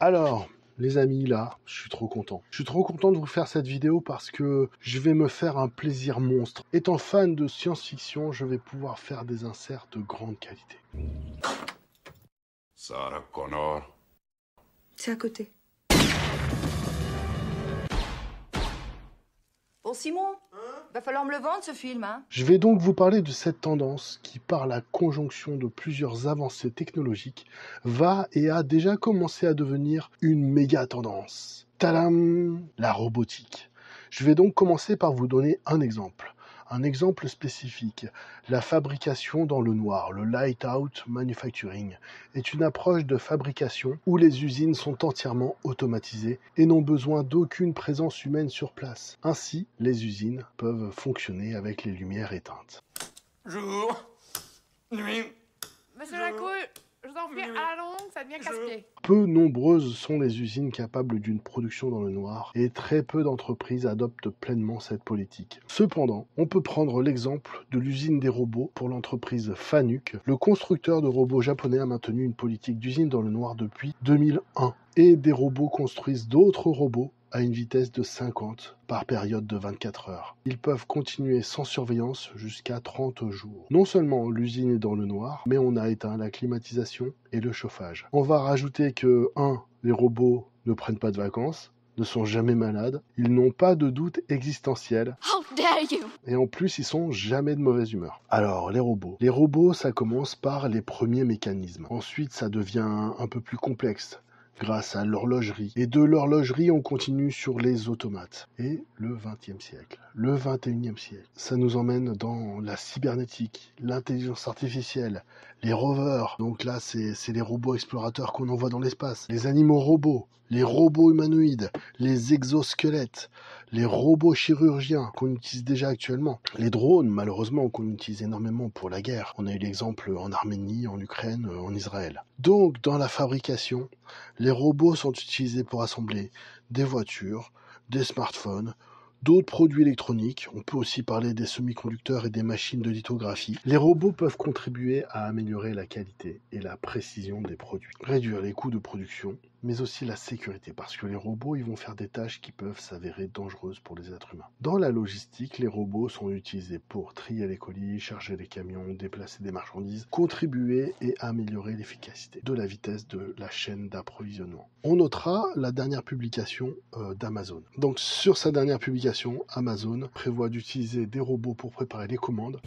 Alors, les amis, là, je suis trop content. Je suis trop content de vous faire cette vidéo parce que je vais me faire un plaisir monstre. Étant fan de science-fiction, je vais pouvoir faire des inserts de grande qualité. Sarah Connor. C'est à côté. Bon, Simon, va falloir me le vendre, ce film, hein. Je vais donc vous parler de cette tendance qui, par la conjonction de plusieurs avancées technologiques, va et a déjà commencé à devenir une méga tendance. Tadam! La robotique. Je vais donc commencer par vous donner un exemple. Un exemple spécifique, la fabrication dans le noir, le light-out manufacturing, est une approche de fabrication où les usines sont entièrement automatisées et n'ont besoin d'aucune présence humaine sur place. Ainsi, les usines peuvent fonctionner avec les lumières éteintes. Jour. Nuit. Monsieur Lacouille, je vous en prie, à la longue, ça devient casse-pied. Peu nombreuses sont les usines capables d'une production dans le noir et très peu d'entreprises adoptent pleinement cette politique. Cependant, on peut prendre l'exemple de l'usine des robots pour l'entreprise Fanuc. Le constructeur de robots japonais a maintenu une politique d'usine dans le noir depuis 2001 et des robots construisent d'autres robots à une vitesse de 50 par période de 24 heures. Ils peuvent continuer sans surveillance jusqu'à 30 jours. Non seulement l'usine est dans le noir, mais on a éteint la climatisation et le chauffage. On va rajouter que 1. Les robots ne prennent pas de vacances, ne sont jamais malades, ils n'ont pas de doute existentiel. How dare you! Et en plus, ils sont jamais de mauvaise humeur. Alors, les robots. Les robots, ça commence par les premiers mécanismes. Ensuite, ça devient un peu plus complexe, grâce à l'horlogerie. Et de l'horlogerie, on continue sur les automates. Et le XXe siècle, le XXIe siècle, ça nous emmène dans la cybernétique, l'intelligence artificielle, les rovers. Donc là, c'est les robots explorateurs qu'on envoie dans l'espace. Les animaux robots, les robots humanoïdes, les exosquelettes, les robots chirurgiens qu'on utilise déjà actuellement. Les drones, malheureusement, qu'on utilise énormément pour la guerre. On a eu l'exemple en Arménie, en Ukraine, en Israël. Donc, dans la fabrication, les robots sont utilisés pour assembler des voitures, des smartphones, d'autres produits électroniques. On peut aussi parler des semi-conducteurs et des machines de lithographie. Les robots peuvent contribuer à améliorer la qualité et la précision des produits, réduire les coûts de production, mais aussi la sécurité, parce que les robots, ils vont faire des tâches qui peuvent s'avérer dangereuses pour les êtres humains. Dans la logistique, les robots sont utilisés pour trier les colis, charger les camions, déplacer des marchandises, contribuer et améliorer l'efficacité de la vitesse de la chaîne d'approvisionnement. On notera la dernière publication d'Amazon. Donc sur sa dernière publication, Amazon prévoit d'utiliser des robots pour préparer les commandes.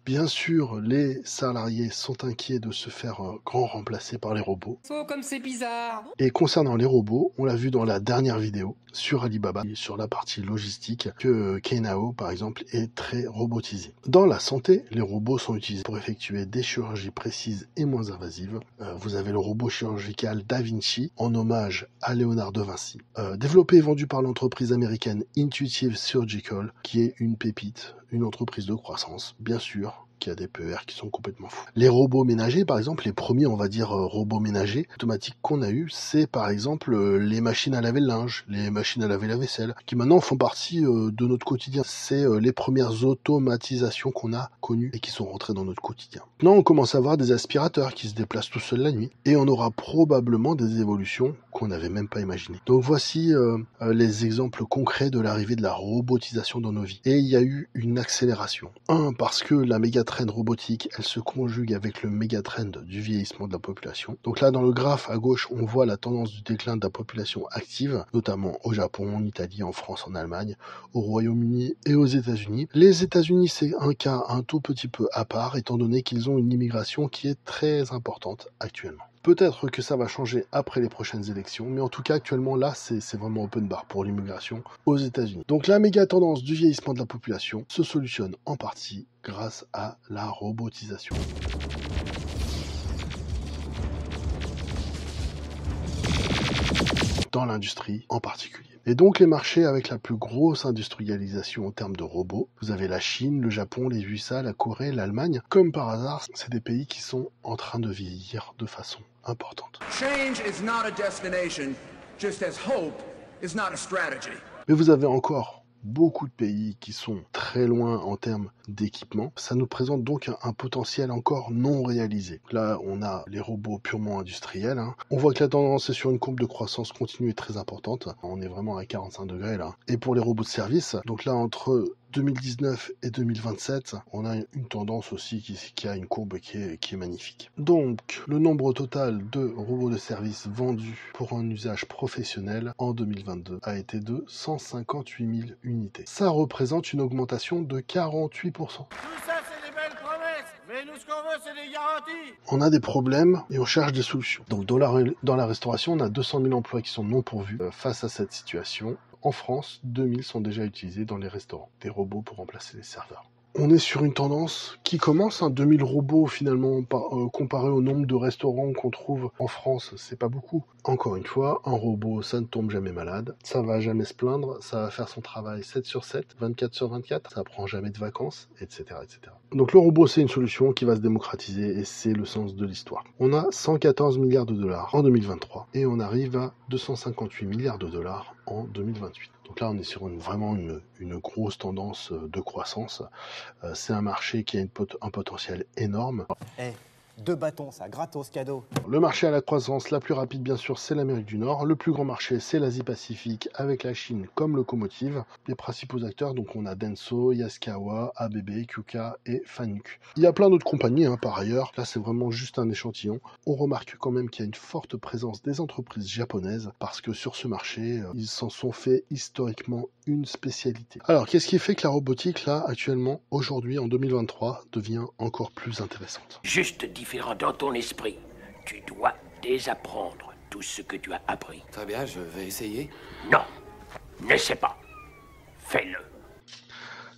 Bien sûr, les salariés sont inquiets de se faire grand remplacer par les robots. Oh, comme c'est bizarre! Et concernant les robots, on l'a vu dans la dernière vidéo sur Alibaba, sur la partie logistique, que Kenao, par exemple, est très robotisé. Dans la santé, les robots sont utilisés pour effectuer des chirurgies précises et moins invasives. Vous avez le robot chirurgical Da Vinci, en hommage à Léonard de Vinci. Développé et vendu par l'entreprise américaine Intuitive Surgical, qui est une pépite, une entreprise de croissance, bien sûr, qui a des PER qui sont complètement fous. Les robots ménagers, par exemple, les premiers, on va dire, robots ménagers automatiques qu'on a eu, c'est par exemple les machines à laver le linge, les machines à laver la vaisselle, qui maintenant font partie de notre quotidien. C'est les premières automatisations qu'on a connues et qui sont rentrées dans notre quotidien. Maintenant, on commence à avoir des aspirateurs qui se déplacent tout seuls la nuit, et on aura probablement des évolutions qu'on n'avait même pas imaginées. Donc voici les exemples concrets de l'arrivée de la robotisation dans nos vies. Et il y a eu une accélération. Parce que la méga trend robotique, elle se conjugue avec le méga trend du vieillissement de la population. Donc là, dans le graphe à gauche, on voit la tendance du déclin de la population active, notamment au Japon, en Italie, en France, en Allemagne, au Royaume-Uni et aux États-Unis. Les États-Unis, c'est un cas un tout petit peu à part, étant donné qu'ils ont une immigration qui est très importante actuellement. Peut-être que ça va changer après les prochaines élections, mais en tout cas actuellement là c'est vraiment open bar pour l'immigration aux États-Unis. Donc la méga tendance du vieillissement de la population se solutionne en partie grâce à la robotisation. Dans l'industrie en particulier. Et donc les marchés avec la plus grosse industrialisation en termes de robots, vous avez la Chine, le Japon, les USA, la Corée, l'Allemagne. Comme par hasard, c'est des pays qui sont en train de vieillir de façon importante. Change is not a destination, just as hope is not a strategy. Mais vous avez encore beaucoup de pays qui sont très loin en termes d'équipement. Ça nous présente donc un potentiel encore non réalisé. Là, on a les robots purement industriels. On voit que la tendance est sur une courbe de croissance continue et très importante. On est vraiment à 45 degrés là. Et pour les robots de service, donc là, entre 2019 et 2027, on a une tendance aussi qui a une courbe qui est magnifique. Donc, le nombre total de robots de service vendus pour un usage professionnel en 2022 a été de 158 000 unités. Ça représente une augmentation de 48%. Tout ça, c'est des belles promesses, mais nous, ce qu'on veut, c'est des garanties. On a des problèmes et on cherche des solutions. Donc, dans la restauration, on a 200 000 emplois qui sont non pourvus face à cette situation. En France, 2000 sont déjà utilisés dans les restaurants, des robots pour remplacer les serveurs. On est sur une tendance qui commence, 2000 robots finalement, comparé au nombre de restaurants qu'on trouve en France, c'est pas beaucoup. Encore une fois, un robot, ça ne tombe jamais malade, ça va jamais se plaindre, ça va faire son travail 7 sur 7, 24 sur 24, ça prend jamais de vacances, etc. etc. Donc le robot, c'est une solution qui va se démocratiser et c'est le sens de l'histoire. On a 114 milliards de dollars en 2023 et on arrive à 258 milliards de dollars en 2028. Donc là, on est sur vraiment une grosse tendance de croissance. C'est un marché qui a un potentiel énorme. Hey, 2 bâtons, ça, gratos, cadeau. Le marché à la croissance la plus rapide, bien sûr, c'est l'Amérique du Nord. Le plus grand marché, c'est l'Asie-Pacifique, avec la Chine comme locomotive. Les principaux acteurs, donc on a Denso, Yaskawa, ABB, Kuka et Fanuc. Il y a plein d'autres compagnies, par ailleurs. Là, c'est vraiment juste un échantillon. On remarque quand même qu'il y a une forte présence des entreprises japonaises, parce que sur ce marché, ils s'en sont fait historiquement une spécialité. Alors, qu'est-ce qui fait que la robotique, là, actuellement, aujourd'hui, en 2023, devient encore plus intéressante? Juste différent dans ton esprit. Tu dois désapprendre tout ce que tu as appris. Très bien, je vais essayer. Non, n'essaie pas. Fais-le.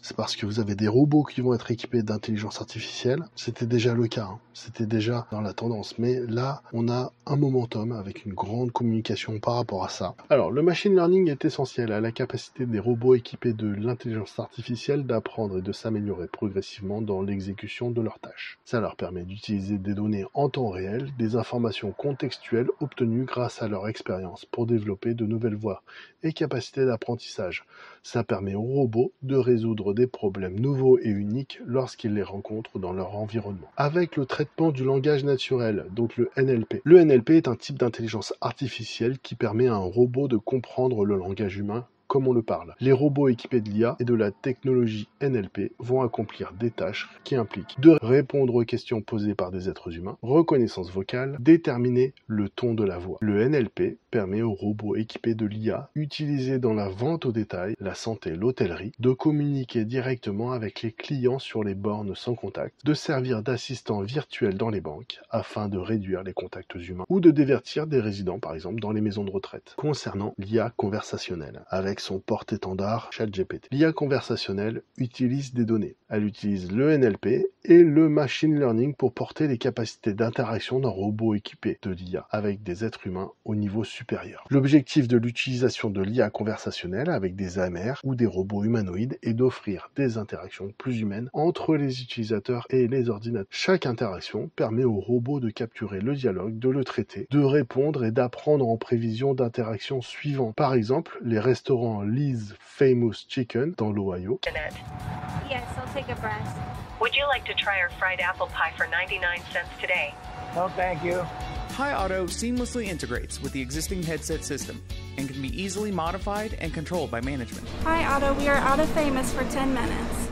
C'est parce que vous avez des robots qui vont être équipés d'intelligence artificielle. C'était déjà le cas, c'était déjà dans la tendance. Mais là, on a un momentum avec une grande communication par rapport à ça. Alors, le machine learning est essentiel à la capacité des robots équipés de l'intelligence artificielle d'apprendre et de s'améliorer progressivement dans l'exécution de leurs tâches. Ça leur permet d'utiliser des données en temps réel, des informations contextuelles obtenues grâce à leur expérience pour développer de nouvelles voies et capacités d'apprentissage. Ça permet aux robots de résoudre des problèmes nouveaux et uniques lorsqu'ils les rencontrent dans leur environnement. Avec le traitement du langage naturel, donc le NLP. Le NLP est un type d'intelligence artificielle qui permet à un robot de comprendre le langage humain comme on le parle. Les robots équipés de l'IA et de la technologie NLP vont accomplir des tâches qui impliquent de répondre aux questions posées par des êtres humains, reconnaissance vocale, déterminer le ton de la voix. Le NLP permet aux robots équipés de l'IA, utilisés dans la vente au détail, la santé, l'hôtellerie, de communiquer directement avec les clients sur les bornes sans contact, de servir d'assistants virtuels dans les banques afin de réduire les contacts humains ou de divertir des résidents par exemple dans les maisons de retraite. Concernant l'IA conversationnelle, avec son porte-étendard ChatGPT. L'IA conversationnelle utilise des données. Elle utilise le NLP et le machine learning pour porter les capacités d'interaction d'un robot équipé de l'IA avec des êtres humains au niveau supérieur. L'objectif de l'utilisation de l'IA conversationnelle avec des AMR ou des robots humanoïdes est d'offrir des interactions plus humaines entre les utilisateurs et les ordinateurs. Chaque interaction permet au robot de capturer le dialogue, de le traiter, de répondre et d'apprendre en prévision d'interactions suivantes. Par exemple, les restaurants Lee's Famous Chicken dans l'Ohio. Yes, I'll take a breast. Would you like to try our fried apple pie for 99 cents today? No, thank you. Hi Auto seamlessly integrates with the existing headset system and can be easily modified and controlled by management. Hi Otto, we are out of Famous for 10 minutes.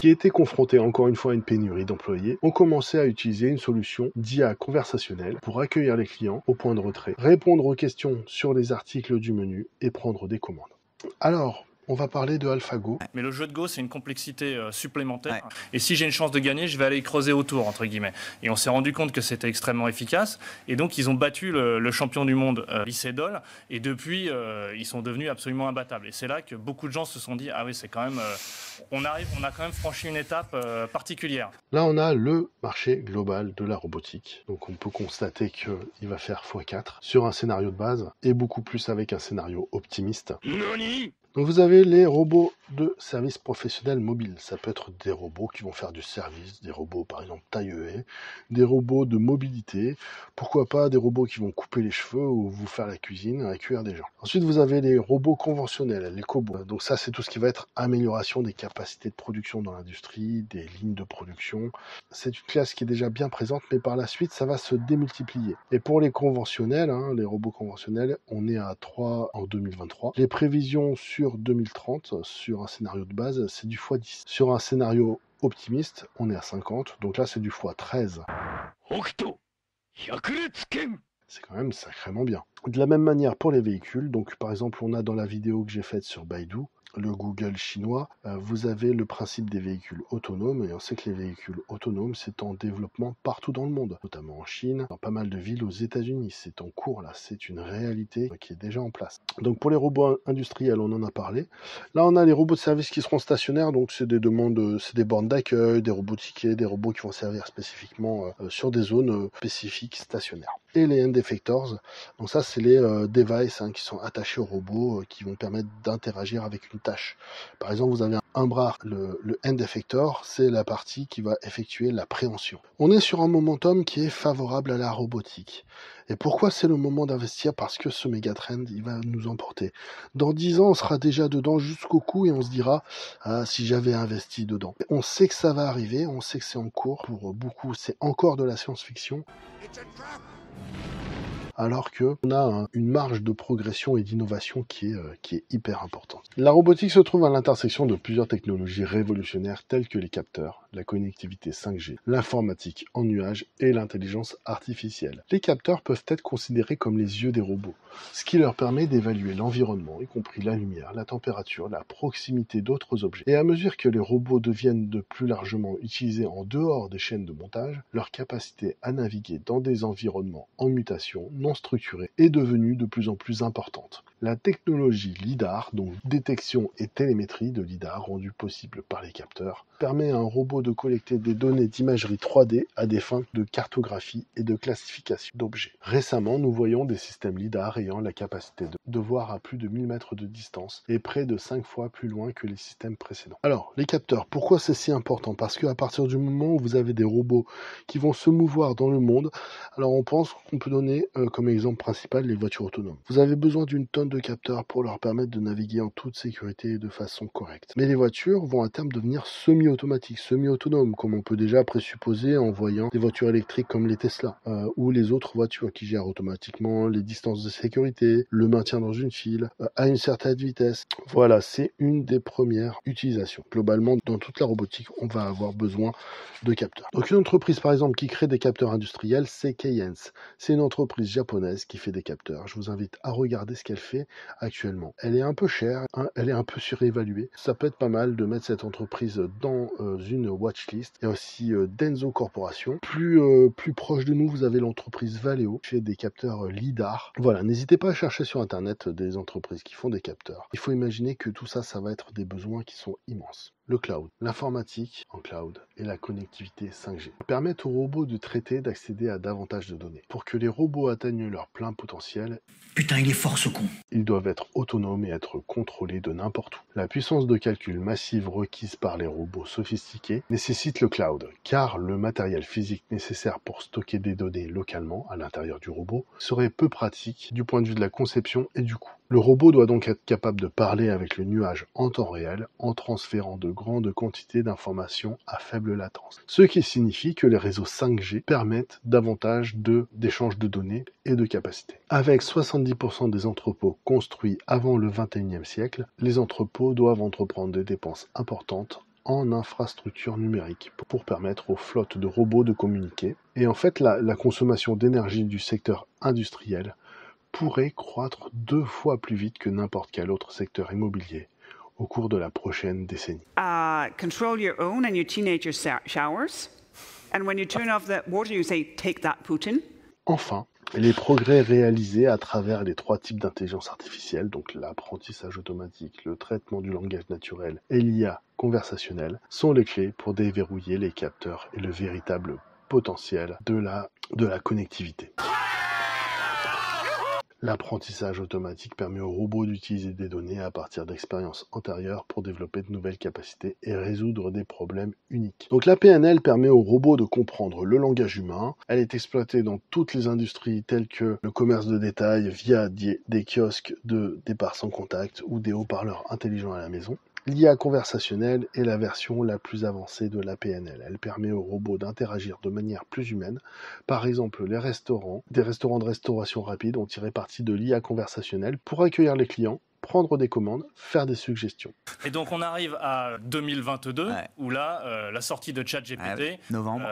Qui étaient confrontés encore une fois à une pénurie d'employés, ont commencé à utiliser une solution d'IA conversationnelle pour accueillir les clients au point de retrait, répondre aux questions sur les articles du menu et prendre des commandes. Alors, on va parler de AlphaGo. Mais le jeu de Go, c'est une complexité supplémentaire. Ouais. Et si j'ai une chance de gagner, je vais aller creuser autour, entre guillemets. Et on s'est rendu compte que c'était extrêmement efficace. Et donc, ils ont battu le champion du monde, Lee Sedol. Et depuis, ils sont devenus absolument imbattables. Et c'est là que beaucoup de gens se sont dit, ah oui, c'est quand même... on a quand même franchi une étape particulière. Là, on a le marché global de la robotique. Donc, on peut constater qu'il va faire x4 sur un scénario de base et beaucoup plus avec un scénario optimiste. Nani ? Donc vous avez les robots de service professionnel mobile. Ça peut être des robots qui vont faire du service, des robots par exemple taille-haie, des robots de mobilité, pourquoi pas des robots qui vont couper les cheveux ou vous faire la cuisine, à cuire des gens. Ensuite vous avez les robots conventionnels, les cobots. Donc ça c'est tout ce qui va être amélioration des capacités de production dans l'industrie, des lignes de production. C'est une classe qui est déjà bien présente, mais par la suite ça va se démultiplier. Et pour les conventionnels, les robots conventionnels, on est à 3 en 2023. Les prévisions sur 2030, sur un scénario de base, c'est du x10. Sur un scénario optimiste, on est à 50, donc là c'est du x13. C'est quand même sacrément bien. De la même manière pour les véhicules, donc par exemple on a dans la vidéo que j'ai faite sur Baidu, le Google chinois, vous avez le principe des véhicules autonomes, et on sait que les véhicules autonomes, c'est en développement partout dans le monde, notamment en Chine, dans pas mal de villes aux États-Unis. C'est en cours là, c'est une réalité qui est déjà en place. Donc pour les robots industriels, on en a parlé. Là, on a les robots de service qui seront stationnaires, donc c'est des demandes, c'est des bornes d'accueil, des robots tickets, des robots qui vont servir spécifiquement sur des zones spécifiques stationnaires. Et les end effectors, donc ça c'est les devices qui sont attachés aux robots qui vont permettre d'interagir avec une tâche. Par exemple, vous avez un bras, le end effector, c'est la partie qui va effectuer la préhension. On est sur un momentum qui est favorable à la robotique. Et pourquoi c'est le moment d'investir? Parce que ce méga-trend, il va nous emporter. Dans 10 ans, on sera déjà dedans jusqu'au cou et on se dira « Ah, si j'avais investi dedans ». On sait que ça va arriver, on sait que c'est en cours. Pour beaucoup, c'est encore de la science-fiction. Alors qu'on a une marge de progression et d'innovation qui est hyper importante. La robotique se trouve à l'intersection de plusieurs technologies révolutionnaires telles que les capteurs, la connectivité 5G, l'informatique en nuage et l'intelligence artificielle. Les capteurs peuvent être considérés comme les yeux des robots, ce qui leur permet d'évaluer l'environnement, y compris la lumière, la température, la proximité d'autres objets. Et à mesure que les robots deviennent de plus largement utilisés en dehors des chaînes de montage, leur capacité à naviguer dans des environnements en mutation non structurée est devenue de plus en plus importante. La technologie LiDAR, donc détection et télémétrie de LiDAR rendue possible par les capteurs, permet à un robot de collecter des données d'imagerie 3D à des fins de cartographie et de classification d'objets. Récemment, nous voyons des systèmes LiDAR ayant la capacité de voir à plus de 1000 mètres de distance et près de 5 fois plus loin que les systèmes précédents. Alors, les capteurs, pourquoi c'est si important? Parce qu'à partir du moment où vous avez des robots qui vont se mouvoir dans le monde, alors on pense qu'on peut donner comme exemple principal les voitures autonomes. Vous avez besoin d'une tonne de capteurs pour leur permettre de naviguer en toute sécurité et de façon correcte. Mais les voitures vont à terme devenir semi-automatiques, semi-autonomes, comme on peut déjà présupposer en voyant des voitures électriques comme les Tesla, ou les autres voitures qui gèrent automatiquement les distances de sécurité, le maintien dans une file, à une certaine vitesse. Voilà, c'est une des premières utilisations. Globalement, dans toute la robotique, on va avoir besoin de capteurs. Donc une entreprise, par exemple, qui crée des capteurs industriels, c'est Keyence. C'est une entreprise japonaise qui fait des capteurs. Je vous invite à regarder ce qu'elle fait actuellement. Elle est un peu chère, elle est un peu surévaluée. Ça peut être pas mal de mettre cette entreprise dans une watchlist. Il y a aussi Denso Corporation. Plus proche de nous, vous avez l'entreprise Valeo qui fait des capteurs LiDAR. Voilà, n'hésitez pas à chercher sur internet des entreprises qui font des capteurs. Il faut imaginer que tout ça, ça va être des besoins qui sont immenses. Le cloud, l'informatique en cloud et la connectivité 5G permettent aux robots de traiter, d'accéder à davantage de données. Pour que les robots atteignent leur plein potentiel, putain, il est fort ce con. Ils doivent être autonomes et être contrôlés de n'importe où. La puissance de calcul massive requise par les robots sophistiqués nécessite le cloud, car le matériel physique nécessaire pour stocker des données localement à l'intérieur du robot serait peu pratique du point de vue de la conception et du coût. Le robot doit donc être capable de parler avec le nuage en temps réel en transférant de grandes quantités d'informations à faible latence. Ce qui signifie que les réseaux 5G permettent davantage d'échanges de données et de capacités. Avec 70% des entrepôts construits avant le 21e siècle, les entrepôts doivent entreprendre des dépenses importantes en infrastructure numérique pour permettre aux flottes de robots de communiquer. Et en fait, la consommation d'énergie du secteur industriel pourrait croître 2 fois plus vite que n'importe quel autre secteur immobilier au cours de la prochaine décennie. Control your own and your teenager showers. And when you turn off the water, you say, take that, Putin. Enfin, les progrès réalisés à travers les 3 types d'intelligence artificielle, donc l'apprentissage automatique, le traitement du langage naturel et l'IA conversationnelle, sont les clés pour déverrouiller les capteurs et le véritable potentiel de la connectivité. L'apprentissage automatique permet aux robots d'utiliser des données à partir d'expériences antérieures pour développer de nouvelles capacités et résoudre des problèmes uniques. Donc la PNL permet aux robots de comprendre le langage humain. Elle est exploitée dans toutes les industries telles que le commerce de détail via des kiosques de départ sans contact ou des haut-parleurs intelligents à la maison. L'IA conversationnelle est la version la plus avancée de la PNL. Elle permet aux robots d'interagir de manière plus humaine. Par exemple, des restaurants de restauration rapide ont tiré parti de l'IA conversationnelle pour accueillir les clients, prendre des commandes, faire des suggestions. Et donc on arrive à 2022, où là, la sortie de ChatGPT... novembre.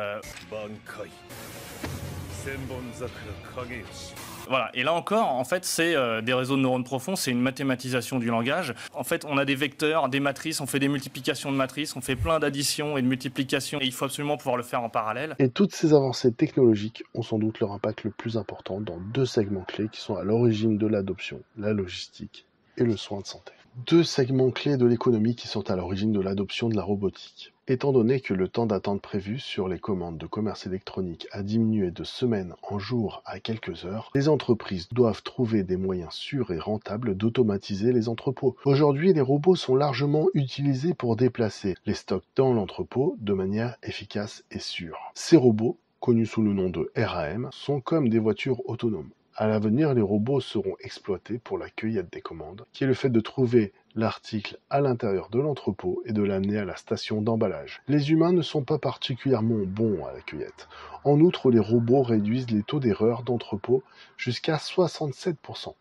Voilà, et là encore, en fait, c'est des réseaux de neurones profonds, c'est une mathématisation du langage. En fait, on a des vecteurs, des matrices, on fait des multiplications de matrices, on fait plein d'additions et de multiplications, et il faut absolument pouvoir le faire en parallèle. Et toutes ces avancées technologiques ont sans doute leur impact le plus important dans deux segments clés qui sont à l'origine de l'adoption, la logistique et le soin de santé. Deux segments clés de l'économie qui sont à l'origine de l'adoption de la robotique. Étant donné que le temps d'attente prévu sur les commandes de commerce électronique a diminué de semaines en jours à quelques heures, les entreprises doivent trouver des moyens sûrs et rentables d'automatiser les entrepôts. Aujourd'hui, les robots sont largement utilisés pour déplacer les stocks dans l'entrepôt de manière efficace et sûre. Ces robots, connus sous le nom de RAM, sont comme des voitures autonomes. À l'avenir, les robots seront exploités pour la cueillette des commandes, qui est le fait de trouver l'article à l'intérieur de l'entrepôt et de l'amener à la station d'emballage. Les humains ne sont pas particulièrement bons à la cueillette. En outre, les robots réduisent les taux d'erreur d'entrepôt jusqu'à 67%.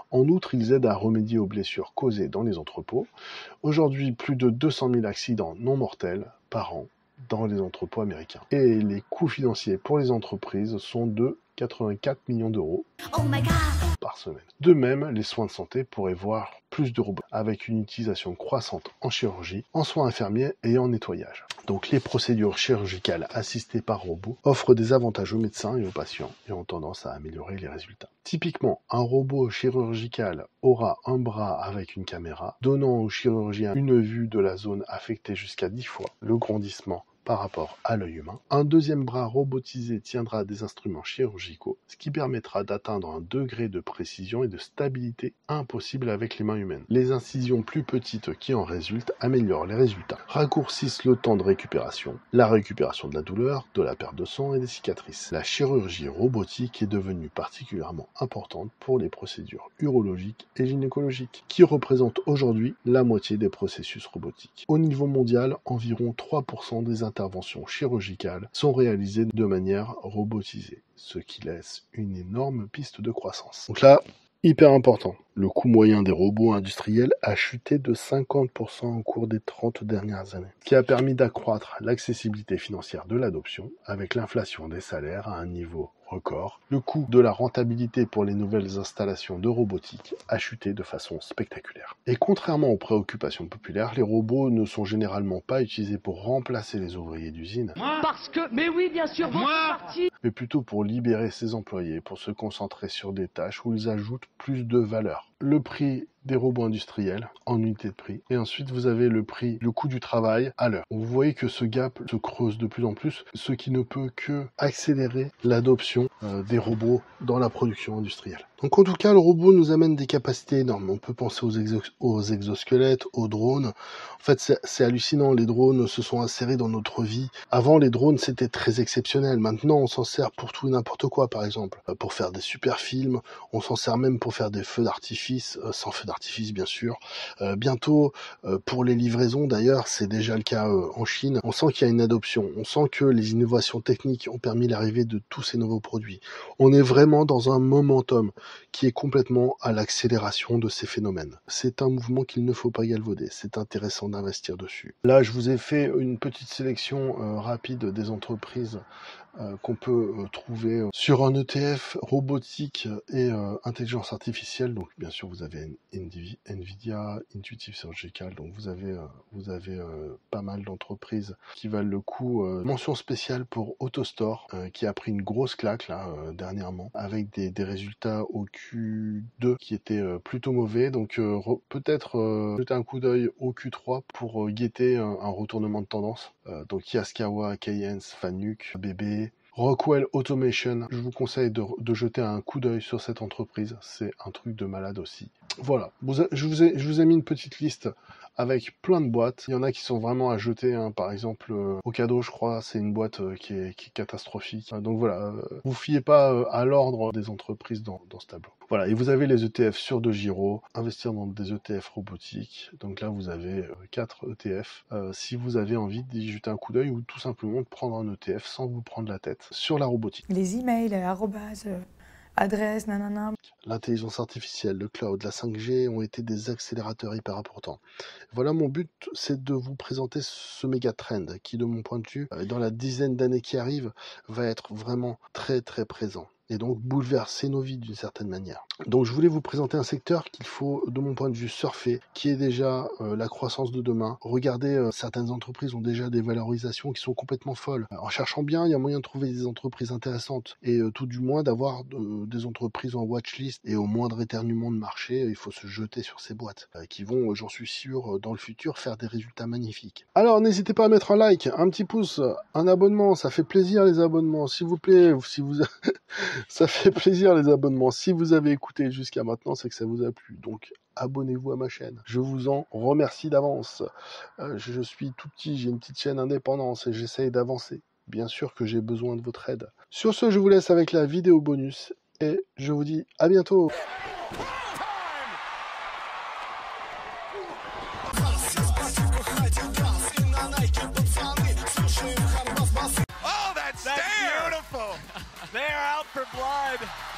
En outre, ils aident à remédier aux blessures causées dans les entrepôts. Aujourd'hui, plus de 200 000 accidents non mortels par an dans les entrepôts américains. Et les coûts financiers pour les entreprises sont de 84 millions d'euros par semaine. De même, les soins de santé pourraient voir plus de robots avec une utilisation croissante en chirurgie, en soins infirmiers et en nettoyage. Donc les procédures chirurgicales assistées par robot offrent des avantages aux médecins et aux patients et ont tendance à améliorer les résultats. Typiquement, un robot chirurgical aura un bras avec une caméra, donnant au chirurgien une vue de la zone affectée jusqu'à 10 fois le grandissement par rapport à l'œil humain. Un deuxième bras robotisé tiendra des instruments chirurgicaux, ce qui permettra d'atteindre un degré de précision et de stabilité impossible avec les mains humaines. Les incisions plus petites qui en résultent améliorent les résultats, raccourcissent le temps de récupération, la récupération de la douleur, de la perte de sang et des cicatrices. La chirurgie robotique est devenue particulièrement importante pour les procédures urologiques et gynécologiques, qui représentent aujourd'hui la moitié des processus robotiques. Au niveau mondial, environ 3% des interventions chirurgicales sont réalisées de manière robotisée, ce qui laisse une énorme piste de croissance. Donc là, hyper important, le coût moyen des robots industriels a chuté de 50% au cours des 30 dernières années, ce qui a permis d'accroître l'accessibilité financière de l'adoption avec l'inflation des salaires à un niveau record. Le coût de la rentabilité pour les nouvelles installations de robotique a chuté de façon spectaculaire. Et contrairement aux préoccupations populaires, les robots ne sont généralement pas utilisés pour remplacer les ouvriers d'usine. Parce que, mais oui, bien sûr, mais plutôt pour libérer ses employés, pour se concentrer sur des tâches où ils ajoutent plus de valeur. Le prix des robots industriels en unité de prix. Et ensuite, vous avez le coût du travail à l'heure. Vous voyez que ce gap se creuse de plus en plus, ce qui ne peut que accélérer l'adoption des robots dans la production industrielle. Donc en tout cas, le robot nous amène des capacités énormes. On peut penser aux exosquelettes, aux drones. En fait, c'est hallucinant. Les drones se sont insérés dans notre vie. Avant, les drones, c'était très exceptionnel. Maintenant, on s'en sert pour tout et n'importe quoi, par exemple. Pour faire des super films. On s'en sert même pour faire des feux d'artifice, sans feux d'artifice, bien sûr. Bientôt, pour les livraisons, d'ailleurs, c'est déjà le cas en Chine. On sent qu'il y a une adoption. On sent que les innovations techniques ont permis l'arrivée de tous ces nouveaux produits. On est vraiment dans un momentum qui est complètement à l'accélération de ces phénomènes. C'est un mouvement qu'il ne faut pas galvauder, c'est intéressant d'investir dessus. Là, je vous ai fait une petite sélection rapide des entreprises qu'on peut trouver sur un ETF robotique et intelligence artificielle. Donc bien sûr vous avez Nvidia, Intuitive Surgical, donc vous avez pas mal d'entreprises qui valent le coup. Mention spéciale pour AutoStore qui a pris une grosse claque là dernièrement avec des résultats au Q2 qui étaient plutôt mauvais, donc peut-être jeter un coup d'œil au Q3 pour guetter un retournement de tendance. Donc Yaskawa, Keyence, Fanuc, BB, Rockwell Automation, je vous conseille de jeter un coup d'œil sur cette entreprise, c'est un truc de malade aussi. Voilà, je vous ai mis une petite liste avec plein de boîtes. Il y en a qui sont vraiment à jeter, hein. Par exemple, au cadeau, je crois, c'est une boîte qui est catastrophique. Donc voilà, vous fiez pas à l'ordre des entreprises dans ce tableau. Voilà, et vous avez les ETF sur DeGiro, investir dans des ETF robotiques. Donc là, vous avez 4 ETF. Si vous avez envie d'y jeter un coup d'œil ou tout simplement de prendre un ETF sans vous prendre la tête sur la robotique. Les emails, arrobase, adresse, nanana. L'intelligence artificielle, le cloud, la 5G ont été des accélérateurs hyper importants. Voilà, mon but, c'est de vous présenter ce méga trend qui, de mon point de vue, dans la dizaine d'années qui arrivent, va être vraiment très très présent. Et donc bouleverser nos vies d'une certaine manière. Donc je voulais vous présenter un secteur qu'il faut, de mon point de vue, surfer, qui est déjà la croissance de demain. Regardez, certaines entreprises ont déjà des valorisations qui sont complètement folles. En cherchant bien, il y a moyen de trouver des entreprises intéressantes et tout du moins d'avoir des entreprises en watchlist et au moindre éternuement de marché, il faut se jeter sur ces boîtes qui vont, j'en suis sûr, dans le futur faire des résultats magnifiques. Alors n'hésitez pas à mettre un like, un petit pouce, un abonnement, ça fait plaisir les abonnements, s'il vous plaît, si vous... Ça fait plaisir les abonnements. Si vous avez écouté jusqu'à maintenant, c'est que ça vous a plu. Donc abonnez-vous à ma chaîne. Je vous en remercie d'avance. Je suis tout petit, j'ai une petite chaîne indépendante et j'essaye d'avancer. Bien sûr que j'ai besoin de votre aide. Sur ce, je vous laisse avec la vidéo bonus et je vous dis à bientôt. They're out for blood.